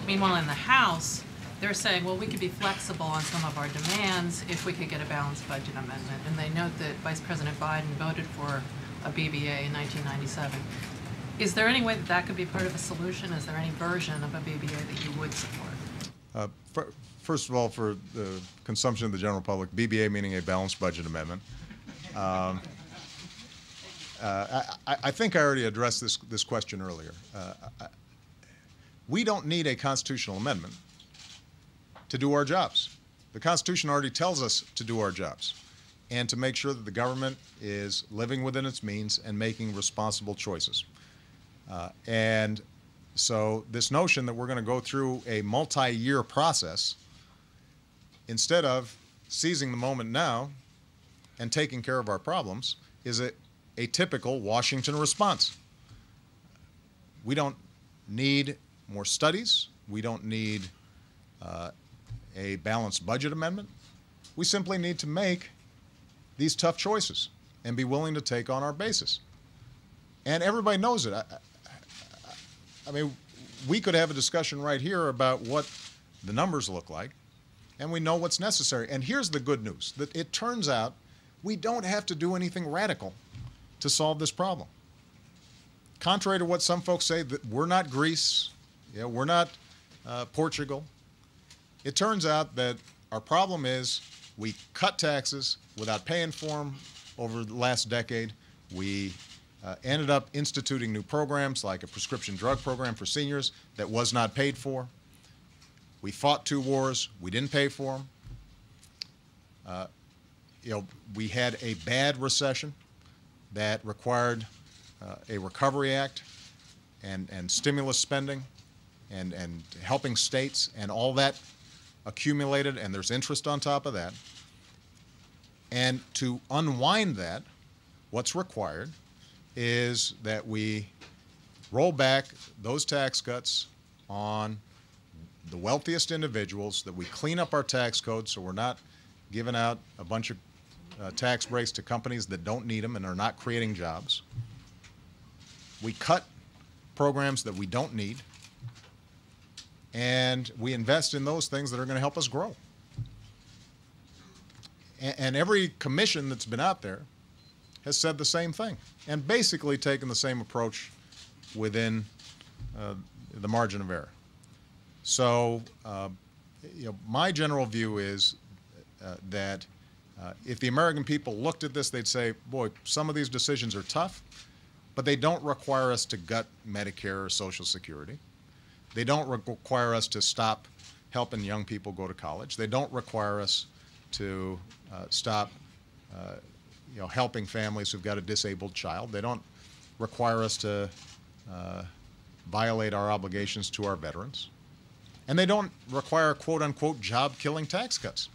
Meanwhile, in the House, they're saying, well, we could be flexible on some of our demands if we could get a balanced budget amendment. And they note that Vice President Biden voted for a BBA in 1997. Is there any way that that could be part of a solution? Is there any version of a BBA that you would support? First of all, for the consumption of the general public, BBA meaning a balanced budget amendment. I think I already addressed this question earlier. We don't need a constitutional amendment to do our jobs. The Constitution already tells us to do our jobs and to make sure that the government is living within its means and making responsible choices. And so this notion that we're going to go through a multi-year process instead of seizing the moment now and taking care of our problems is a typical Washington response. We don't need more studies. We don't need a balanced budget amendment. We simply need to make these tough choices and be willing to take on our basis. And everybody knows it. I mean, we could have a discussion right here about what the numbers look like, and we know what's necessary. And here's the good news, that it turns out we don't have to do anything radical to solve this problem. Contrary to what some folks say, that we're not Greece, we're not Portugal. It turns out that our problem is we cut taxes without paying for them over the last decade. We ended up instituting new programs like a prescription drug program for seniors that was not paid for. We fought 2 wars. We didn't pay for them. We had a bad recession that required a Recovery Act and stimulus spending and helping states, and all that accumulated, and there's interest on top of that. And to unwind that, what's required is that we roll back those tax cuts on the wealthiest individuals, that we clean up our tax code so we're not giving out a bunch of tax breaks to companies that don't need them and are not creating jobs. We cut programs that we don't need, and we invest in those things that are going to help us grow. And every commission that's been out there has said the same thing and basically taken the same approach within the margin of error. So my general view is that if the American people looked at this, they'd say, boy, some of these decisions are tough, but they don't require us to gut Medicare or Social Security. They don't require us to stop helping young people go to college. They don't require us to stop helping families who've got a disabled child. They don't require us to violate our obligations to our veterans. And they don't require quote-unquote job-killing tax cuts.